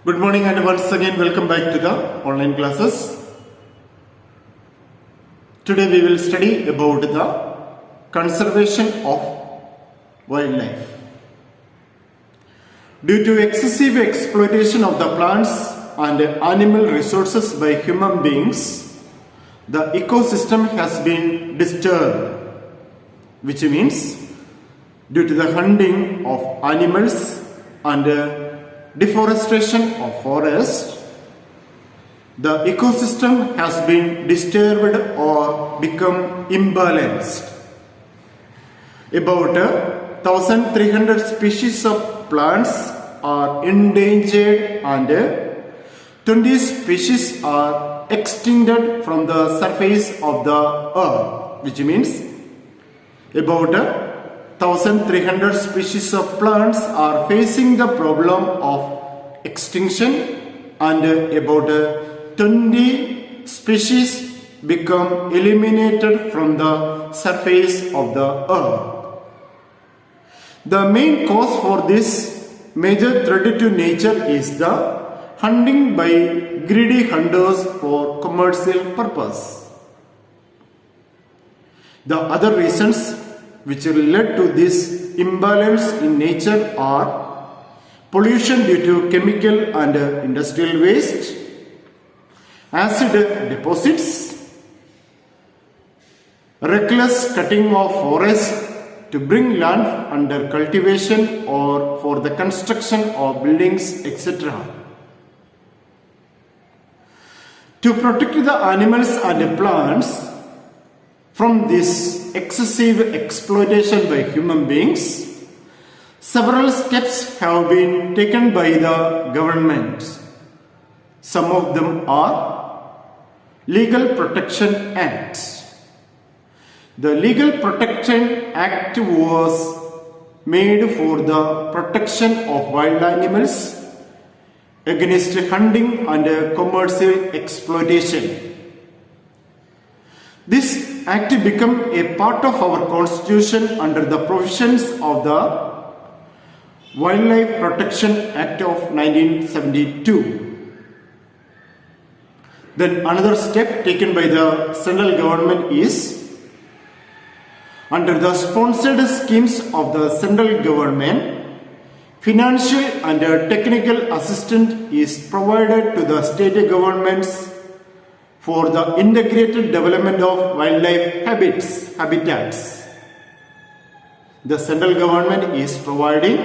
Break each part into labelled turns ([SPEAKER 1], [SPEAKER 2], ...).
[SPEAKER 1] Good morning and once again welcome back to the online classes. Today we will study about the conservation of wildlife. Due to excessive exploitation of the plants and animal resources by human beings, the ecosystem has been disturbed, which means due to the hunting of animals and deforestation of forest, the ecosystem has been disturbed or become imbalanced. About 1,300 species of plants are endangered and 20 species are extincted from the surface of the earth, which means about 1,300 species of plants are facing the problem of extinction and about 20 species become eliminated from the surface of the earth. The main cause for this major threat to nature is the hunting by greedy hunters for commercial purpose. The other reasons which led to this imbalance in nature are pollution due to chemical and industrial waste, acid deposits, reckless cutting of forests to bring land under cultivation or for the construction of buildings, etc. To protect the animals and plants from this excessive exploitation by human beings, several steps have been taken by the government. Some of them are Legal Protection Act. The Legal Protection Act was made for the protection of wild animals against hunting and commercial exploitation. This Act became a part of our constitution under the provisions of the Wildlife Protection Act of 1972. Then another step taken by the central government is, under the sponsored schemes of the central government, financial and technical assistance is provided to the state governments for the integrated development of wildlife habitats. The central government is providing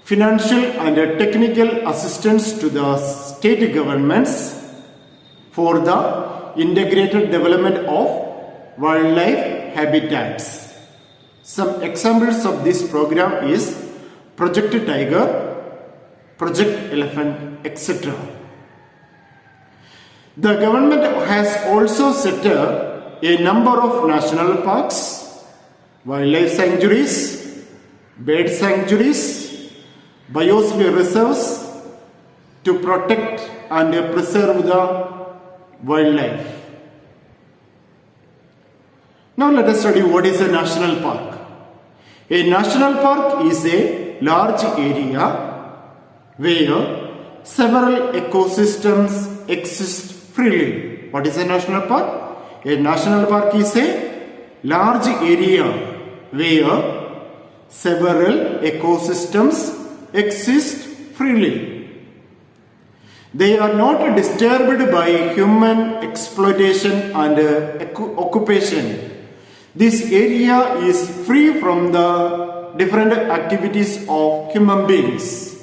[SPEAKER 1] financial and technical assistance to the state governments for the integrated development of wildlife habitats. Some examples of this program is Project Tiger, Project Elephant, etc. The government has also set up a number of national parks, wildlife sanctuaries, bird sanctuaries, biosphere reserves to protect and preserve the wildlife. Now let us study what is a national park. A national park is a large area where several ecosystems exist freely. What is a national park? A national park is a large area where several ecosystems exist freely. They are not disturbed by human exploitation and occupation. This area is free from the different activities of human beings.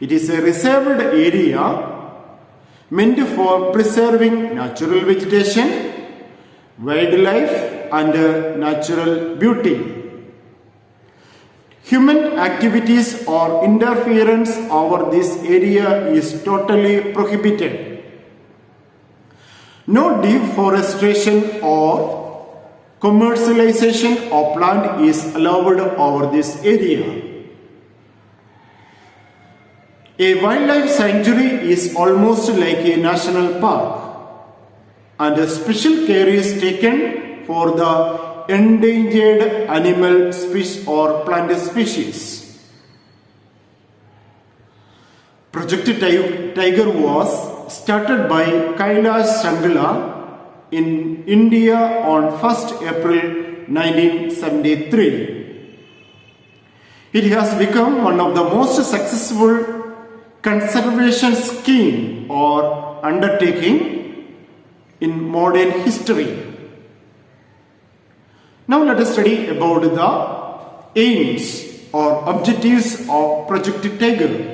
[SPEAKER 1] It is a reserved area meant for preserving natural vegetation, wildlife and natural beauty. Human activities or interference over this area is totally prohibited. No deforestation or commercialization of plant is allowed over this area. A wildlife sanctuary is almost like a national park, and a special care is taken for the endangered animal species or plant species. Project Tiger was started by Kailash Shangla in India on 1st April 1973. It has become one of the most successful conservation scheme or undertaking in modern history. Now let us study about the aims or objectives of Project Tiger.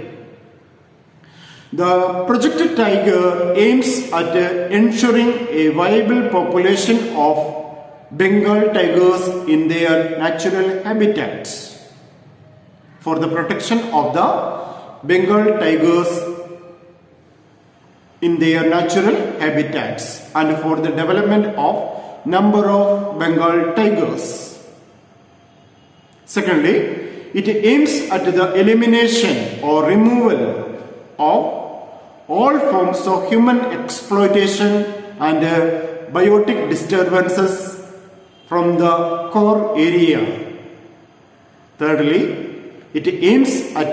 [SPEAKER 1] The Project Tiger aims at ensuring a viable population of Bengal tigers in their natural habitats. For the protection of the Bengal tigers in their natural habitats and for the development of number of Bengal tigers. Secondly, it aims at the elimination or removal of all forms of human exploitation and biotic disturbances from the core area. Thirdly, it aims at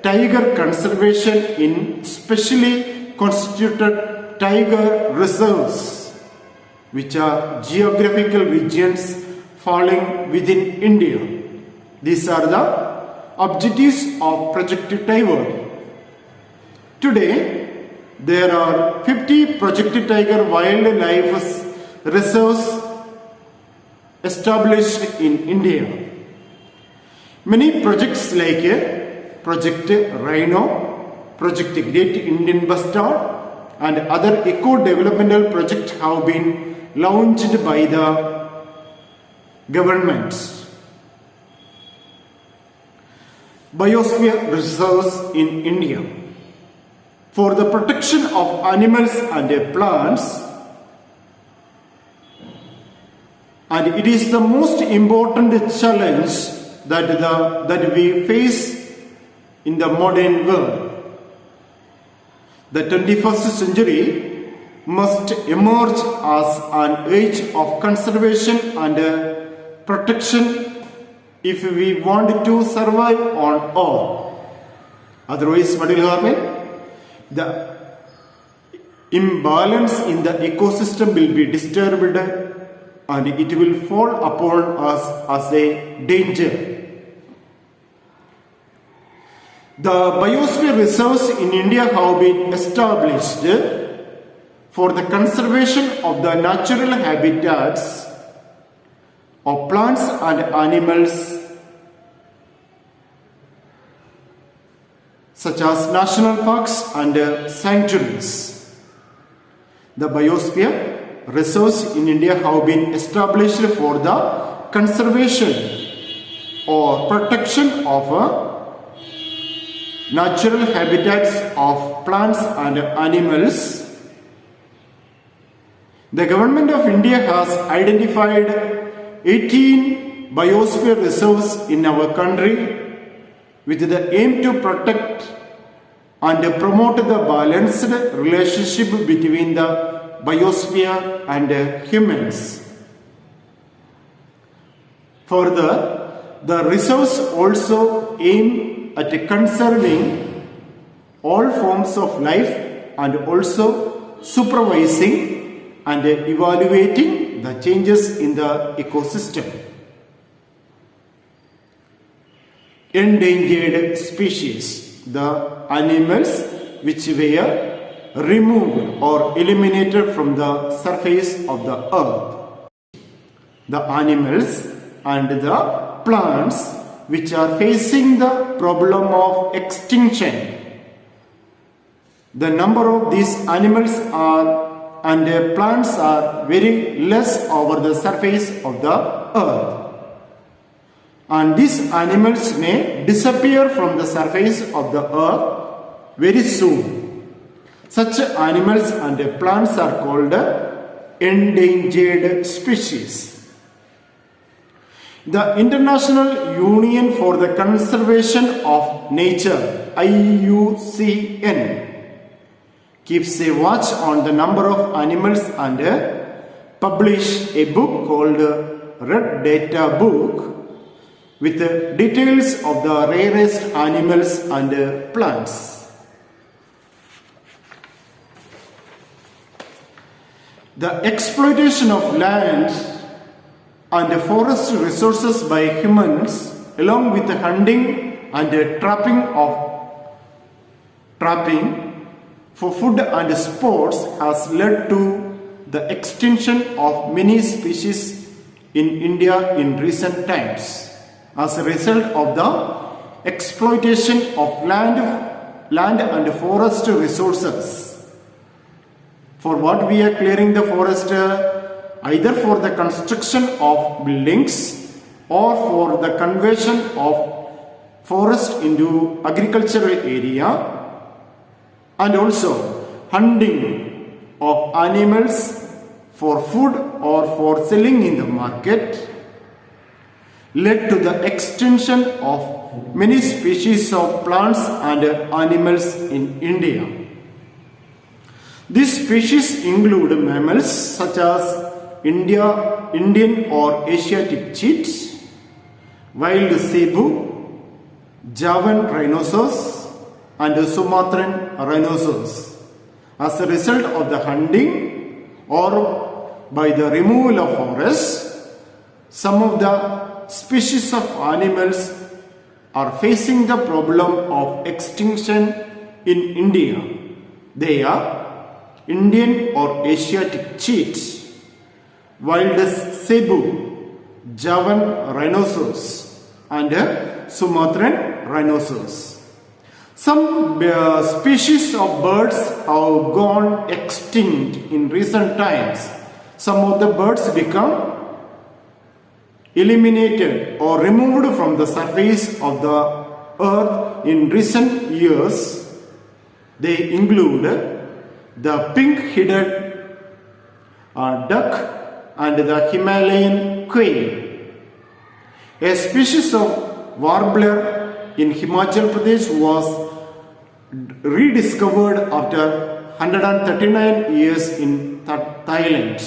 [SPEAKER 1] tiger conservation in specially constituted tiger reserves, which are geographical regions falling within India. These are the objectives of Project Tiger. Today, there are 50 Project Tiger wildlife reserves established in India. Many projects like Project Rhino, Project Great Indian Bustard and other eco-developmental projects have been launched by the governments. Biosphere reserves in India. For the protection of animals and plants, and it is the most important challenge that we face in the modern world. The 21st century must emerge as an age of conservation and protection if we want to survive on Earth. Otherwise, what will happen? The imbalance in the ecosystem will be disturbed and it will fall upon us as a danger. The biosphere reserves in India have been established for the conservation of the natural habitats of plants and animals such as national parks and sanctuaries. The biosphere reserves in India have been established for the conservation or protection of natural habitats of plants and animals. The government of India has identified 18 biosphere reserves in our country with the aim to protect and promote the balanced relationship between the biosphere and humans. Further, the reserves also aim at conserving all forms of life and also supervising and evaluating the changes in the ecosystem. Endangered species, the animals which were removed or eliminated from the surface of the earth. The animals and the plants which are facing the problem of extinction. The number of these animals and plants are very less over the surface of the earth. And these animals may disappear from the surface of the earth very soon. Such animals and plants are called endangered species. The International Union for the Conservation of Nature, IUCN, keeps a watch on the number of animals and publish a book called Red Data Book with details of the rarest animals and plants. The exploitation of land and forest resources by humans, along with the hunting and trapping for food and sports, has led to the extinction of many species in India in recent times as a result of the exploitation of land and forest resources. For what we are clearing the forest, either for the construction of buildings or for the conversion of forest into agricultural area, and also hunting of animals for food or for selling in the market, led to the extinction of many species of plants and animals in India. These species include mammals such as Indian or Asiatic cheat, wild cebu, Javan rhinoceros, and Sumatran rhinoceros. As a result of the hunting or by the removal of forests, some of the species of animals are facing the problem of extinction in India. They are Indian or Asiatic cheat, wild cebu, Javan rhinoceros, and Sumatran rhinoceros. Some species of birds have gone extinct in recent times. Some of the birds become eliminated or removed from the surface of the earth in recent years. They include the pink-headed duck and the Himalayan quail. A species of warbler in Himachal Pradesh was rediscovered after 139 years in Thailand.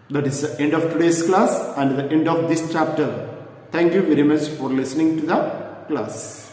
[SPEAKER 1] That is the end of today's class and the end of this chapter. Thank you very much for listening to the class.